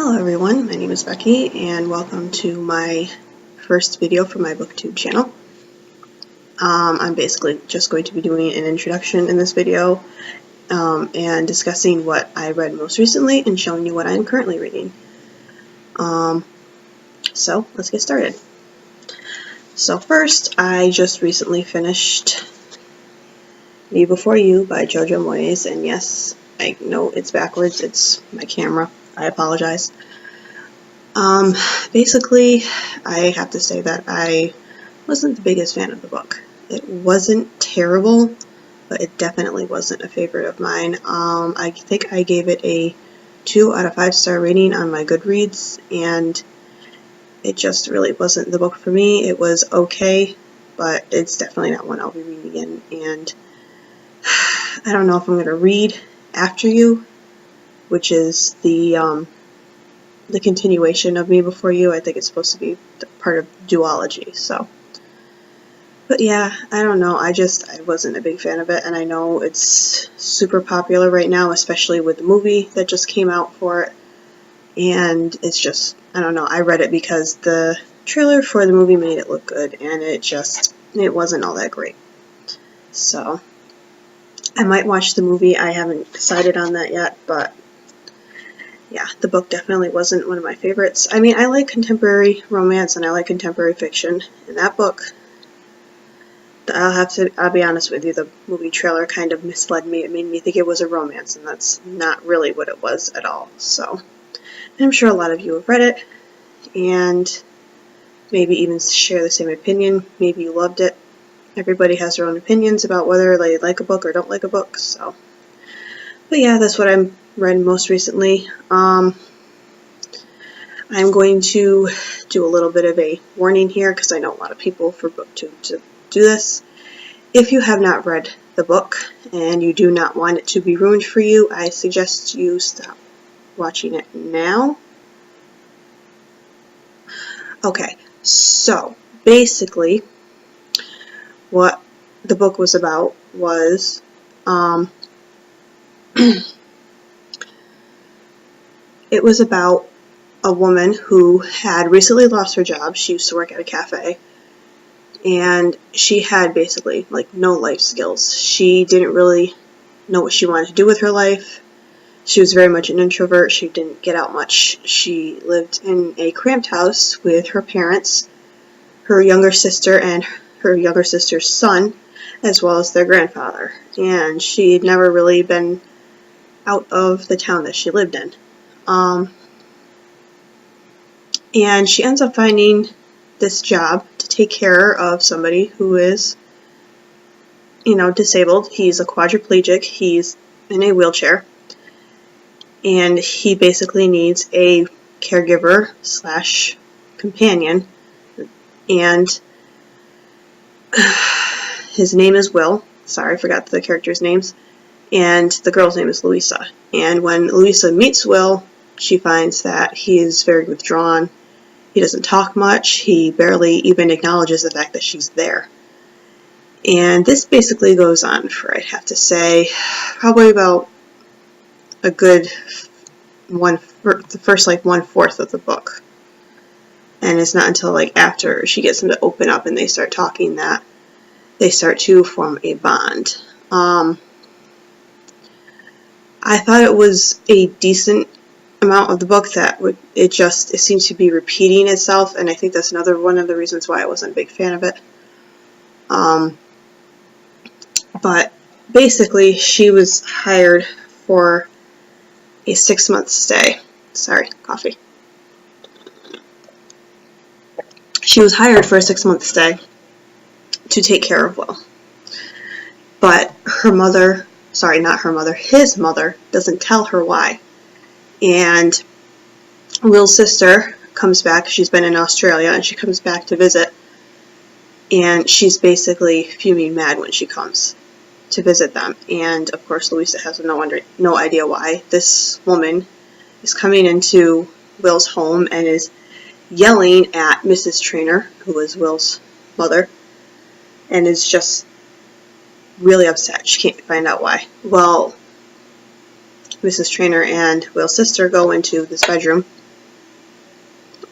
Hello everyone, my name is Becky and welcome to my first video for my booktube channel. I'm basically just going to be doing an introduction in this video and discussing what I read most recently and showing you what I'm currently reading. So let's get started. So first, I just recently finished Me Before You by Jojo Moyes, and yes, I know it's backwards, it's my camera. I apologize. Basically, I have to say that I wasn't the biggest fan of the book. It wasn't terrible, but it definitely wasn't a favorite of mine. I think I gave it a 2 out of 5 star rating on my Goodreads, and it just really wasn't the book for me. It was okay, but it's definitely not one I'll be reading again, and I don't know if I'm going to read After You, which is the continuation of Me Before You. I think it's supposed to be part of duology, so. But yeah, I don't know, I wasn't a big fan of it, and I know it's super popular right now, especially with the movie that just came out for it, and it's just, I don't know, I read it because the trailer for the movie made it look good, and it wasn't all that great. So, I might watch the movie, I haven't decided on that yet, but yeah, the book definitely wasn't one of my favorites. I mean, I like contemporary romance and I like contemporary fiction, and that book, I'll be honest with you, the movie trailer kind of misled me. It made me think it was a romance, and that's not really what it was at all. So, and I'm sure a lot of you have read it, and maybe even share the same opinion. Maybe you loved it. Everybody has their own opinions about whether they like a book or don't like a book, so. But yeah, that's what I'm read most recently. I'm going to do a little bit of a warning here because I know a lot of people for booktube to do this. If you have not read the book and you do not want it to be ruined for you, I suggest you stop watching it now. Okay, so basically what the book was about was it was about a woman who had recently lost her job. She used to work at a cafe, and she had basically like no life skills. She didn't really know what she wanted to do with her life. She was very much an introvert. She didn't get out much. She lived in a cramped house with her parents, her younger sister, and her younger sister's son, as well as their grandfather. And she had never really been out of the town that she lived in. And she ends up finding this job to take care of somebody who is, disabled. He's a quadriplegic. He's in a wheelchair. And he basically needs a caregiver / companion. And his name is Will. Sorry, I forgot the characters' names. And the girl's name is Louisa. And when Louisa meets Will, she finds that he is very withdrawn. He doesn't talk much. He barely even acknowledges the fact that she's there. And this basically goes on for, I'd have to say, probably about a good the first 1/4 of the book. And it's not until after she gets him to open up and they start talking that they start to form a bond. I thought it was a decent amount of the book that it seems to be repeating itself, and I think that's another one of the reasons why I wasn't a big fan of it. But basically, she was hired for a 6-month stay. Sorry, coffee. She was hired for a 6-month stay to take care of Will. But his mother doesn't tell her why. And Will's sister comes back. She's been in Australia, and she comes back to visit. And she's basically fuming mad when she comes to visit them. And of course, Louisa has no idea why. This woman is coming into Will's home and is yelling at Mrs. Trainer, who is Will's mother, and is just really upset. She can't find out why. Well, Mrs. Trainer and Will's sister go into this bedroom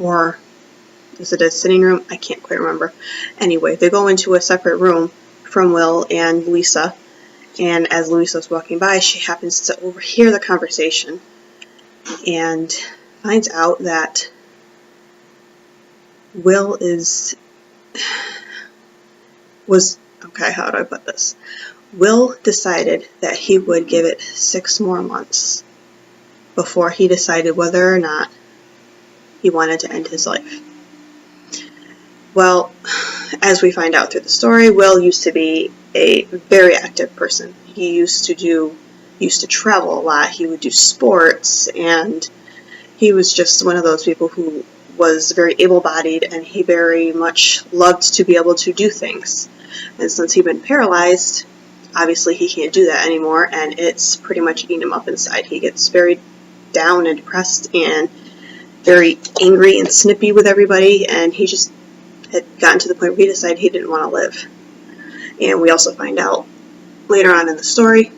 or is it a sitting room? I can't quite remember. Anyway, they go into a separate room from Will and Louisa, and as Louisa's walking by, she happens to overhear the conversation and finds out that Will okay, how do I put this? Will decided that he would give it 6 more months before he decided whether or not he wanted to end his life. Well, as we find out through the story, Will used to be a very active person. He used to travel a lot. He would do sports, and he was just one of those people who was very able-bodied, and he very much loved to be able to do things. And since he'd been paralyzed, obviously he can't do that anymore, and it's pretty much eating him up inside. He gets very down and depressed and very angry and snippy with everybody, and he just had gotten to the point where he decided he didn't want to live. And we also find out later on in the story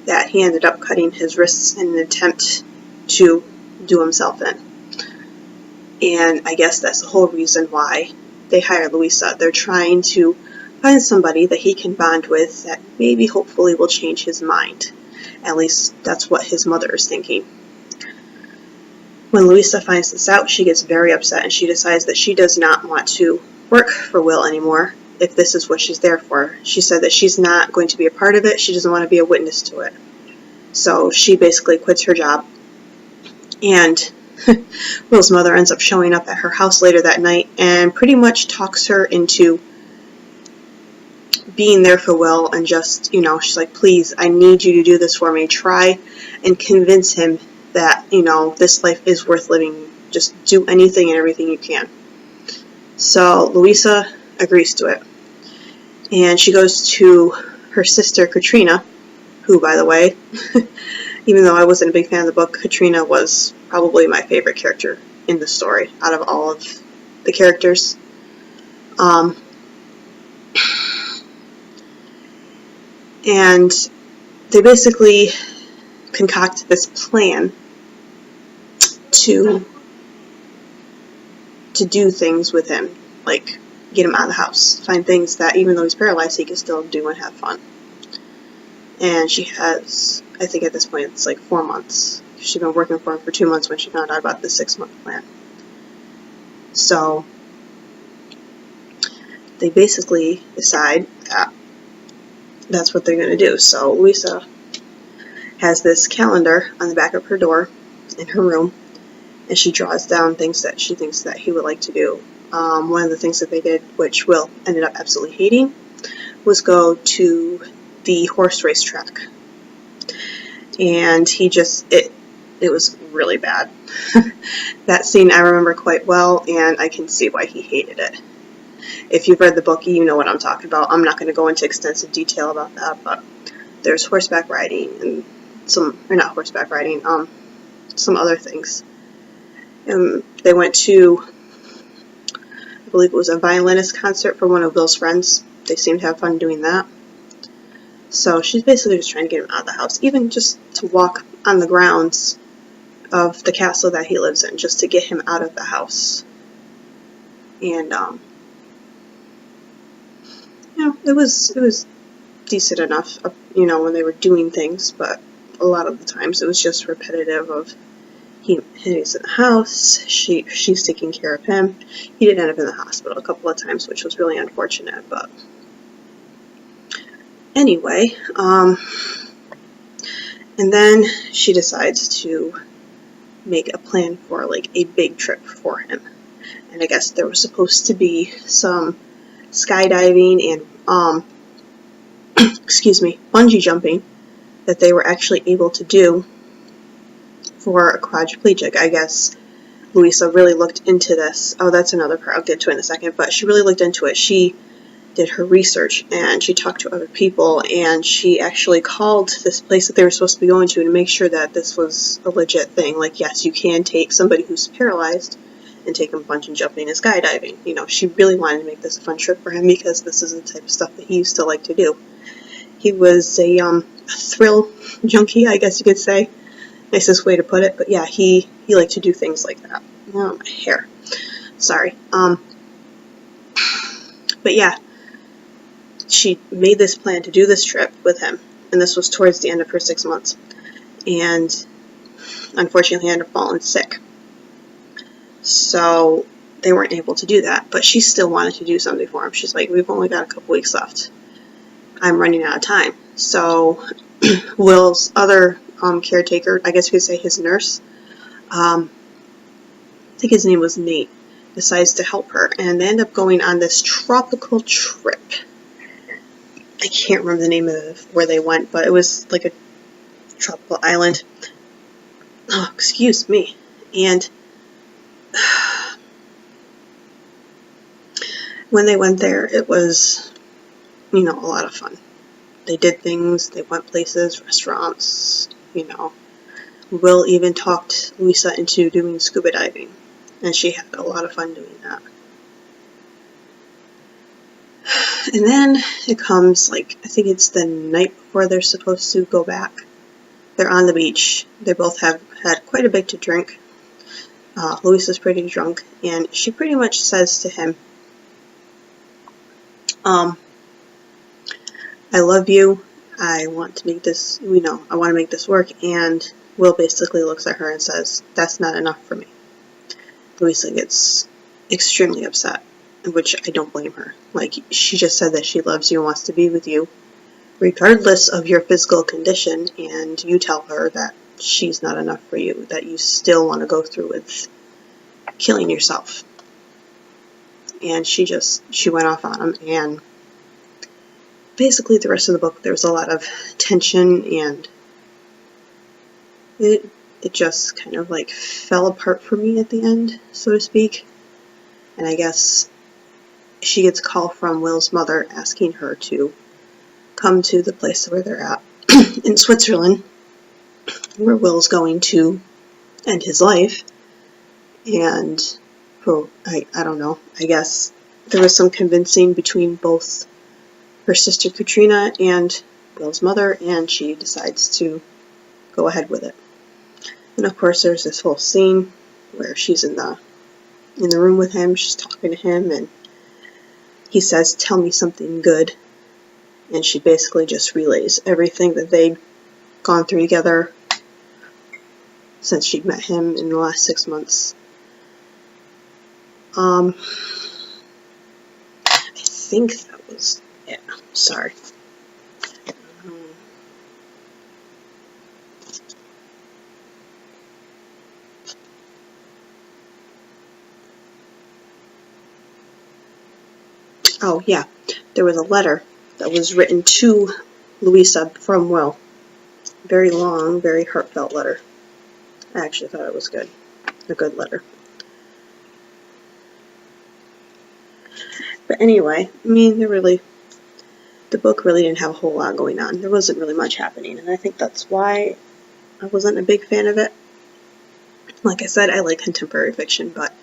that he ended up cutting his wrists in an attempt to do himself in. And I guess that's the whole reason why they hired Louisa. They're trying to find somebody that he can bond with that maybe hopefully will change his mind. At least that's what his mother is thinking. When Louisa finds this out, she gets very upset, and she decides that she does not want to work for Will anymore if this is what she's there for. She said that she's not going to be a part of it. She doesn't want to be a witness to it. So she basically quits her job. And Will's mother ends up showing up at her house later that night and pretty much talks her into being there for Will, and just, she's like, please, I need you to do this for me. Try and convince him that, this life is worth living. Just do anything and everything you can. So Louisa agrees to it. And she goes to her sister, Katrina, who, by the way, even though I wasn't a big fan of the book, Katrina was probably my favorite character in the story out of all of the characters. And they basically concoct this plan to do things with him, like get him out of the house, find things that even though he's paralyzed he can still do and have fun. And she has, I think at this point it's like 4 months. She'd been working for him for 2 months when she found out about the 6-month plan. So they basically decide that that's what they're going to do. So Louisa has this calendar on the back of her door in her room, and she draws down things that she thinks that he would like to do. One of the things that they did, which Will ended up absolutely hating, was go to the horse race track. And he just, it was really bad. That scene I remember quite well, and I can see why he hated it. If you've read the book, you know what I'm talking about. I'm not going to go into extensive detail about that, but there's horseback riding and some other things. They went to, I believe it was a violinist concert for one of Will's friends. They seemed to have fun doing that. So she's basically just trying to get him out of the house, even just to walk on the grounds of the castle that he lives in, just to get him out of the house. And it was decent enough, when they were doing things, but a lot of the times it was just repetitive of he's in the house, she's taking care of him. He did end up in the hospital a couple of times, which was really unfortunate, but anyway, and then she decides to make a plan for like a big trip for him. And I guess there was supposed to be some skydiving and bungee jumping that they were actually able to do for a quadriplegic. I guess Louisa really looked into this. Oh, that's another part I'll get to in a second, but she really looked into it. She did her research, and she talked to other people, and she actually called this place that they were supposed to be going to make sure that this was a legit thing. Like, yes, you can take somebody who's paralyzed and take him bungee jumping and skydiving. She really wanted to make this a fun trip for him because this is the type of stuff that he used to like to do. He was a thrill junkie, I guess you could say, nicest way to put it, but yeah, he liked to do things like that. Oh, my hair. Sorry. But yeah, she made this plan to do this trip with him, and this was towards the end of her 6 months. And unfortunately, ended up falling sick. So they weren't able to do that, but she still wanted to do something for him. She's like, we've only got a couple weeks left. I'm running out of time. So Will's other caretaker, I guess you could say his nurse, I think his name was Nate, decides to help her, and they end up going on this tropical trip. I can't remember the name of where they went, but it was like a tropical island. Oh, excuse me. And when they went there, it was, a lot of fun. They did things, they went places, restaurants, Will even talked Lisa into doing scuba diving, and she had a lot of fun doing that. And then it comes, I think it's the night before they're supposed to go back. They're on the beach. They both have had quite a bit to drink. Lisa's pretty drunk, and she pretty much says to him, I love you. I want to make this, I want to make this work. And Will basically looks at her and says, that's not enough for me. Louisa gets extremely upset, which I don't blame her. She just said that she loves you and wants to be with you, regardless of your physical condition, and you tell her that she's not enough for you, that you still want to go through with killing yourself. And she went off on him, and basically the rest of the book, there was a lot of tension, and it just kind of fell apart for me at the end, so to speak. And I guess she gets a call from Will's mother asking her to come to the place where they're at in Switzerland, where Will's going to end his life. And I don't know, I guess there was some convincing between both her sister Katrina and Will's mother, and she decides to go ahead with it. And of course there's this whole scene where she's in the room with him, she's talking to him, and he says, tell me something good. And she basically just relays everything that they'd gone through together since she'd met him in the last 6 months. I think that was it. Sorry. Oh, yeah. There was a letter that was written to Louisa from Will. Very long, very heartfelt letter. I actually thought it was good. A good letter. But anyway, the book really didn't have a whole lot going on. There wasn't really much happening, and I think that's why I wasn't a big fan of it. Like I said, I like contemporary fiction, but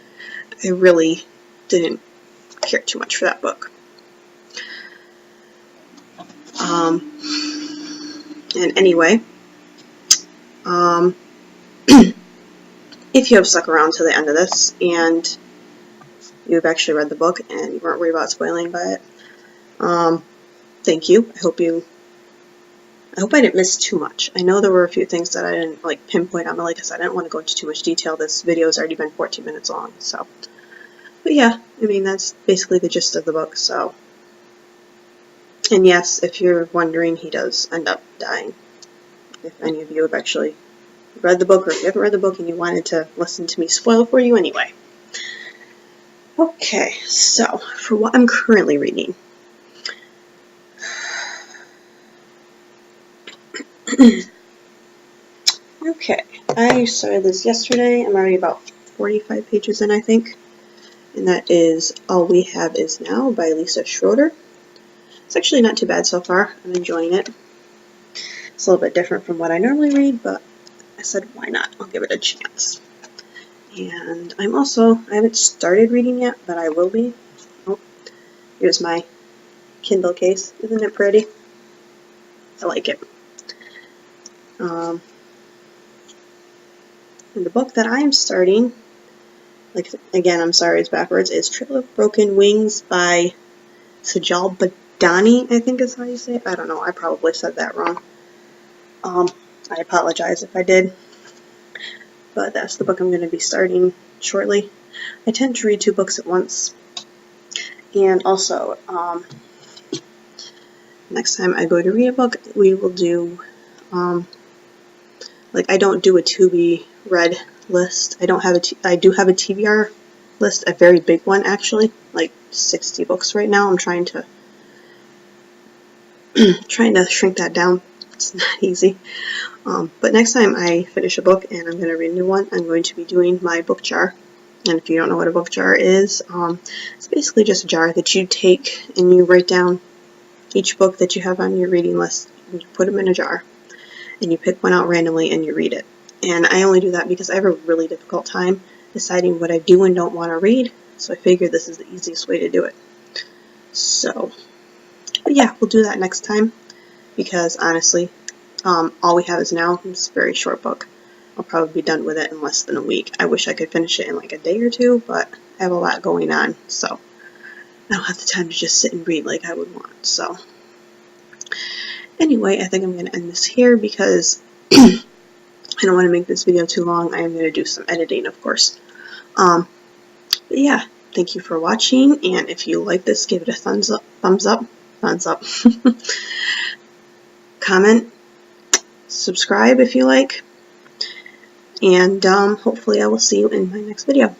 I really didn't care too much for that book. And anyway, if you have stuck around to the end of this and you've actually read the book and you weren't worried about spoiling by it, thank you. I hope I didn't miss too much. I know there were a few things that I didn't pinpoint on, but like I said, I didn't want to go into too much detail. This video has already been 14 minutes long, so. But yeah, that's basically the gist of the book, so. And yes, if you're wondering, he does end up dying. If any of you have actually read the book, or if you haven't read the book and you wanted to listen to me spoil for you anyway. Okay, so for what I'm currently reading. Okay, I started this yesterday. I'm already about 45 pages in, I think. And that is All We Have Is Now by Lisa Schroeder. It's actually not too bad so far. I'm enjoying it. It's a little bit different from what I normally read, but I said, why not? I'll give it a chance. And I haven't started reading yet, but I will be. Oh, here's my Kindle case. Isn't it pretty? I like it. And the book that I am starting, like, again, I'm sorry, it's backwards, is Trail of Broken Wings by Sajal Badani, I think is how you say it. I don't know, I probably said that wrong. I apologize if I did. But that's the book I'm going to be starting shortly. I tend to read 2 books at once. And also, next time I go to read a book, we will do, like, I don't do a to be read list. I do have a TBR list, a very big one actually, like 60 books right now. I'm trying to shrink that down. It's not easy. But next time I finish a book and I'm going to read a new one, I'm going to be doing my book jar. And if you don't know what a book jar is, it's basically just a jar that you take and you write down each book that you have on your reading list, and you put them in a jar, and you pick one out randomly and you read it. And I only do that because I have a really difficult time deciding what I do and don't want to read, so I figured this is the easiest way to do it. So, but yeah, we'll do that next time, because honestly, all we have is now this very short book. I'll probably be done with it in less than a week. I wish I could finish it in like a day or 2, but I have a lot going on, so I don't have the time to just sit and read like I would want. So anyway, I think I'm going to end this here because I don't want to make this video too long. I am going to do some editing, of course. But yeah, thank you for watching, and if you like this, give it a thumbs up, comment, subscribe if you like, and hopefully I will see you in my next video.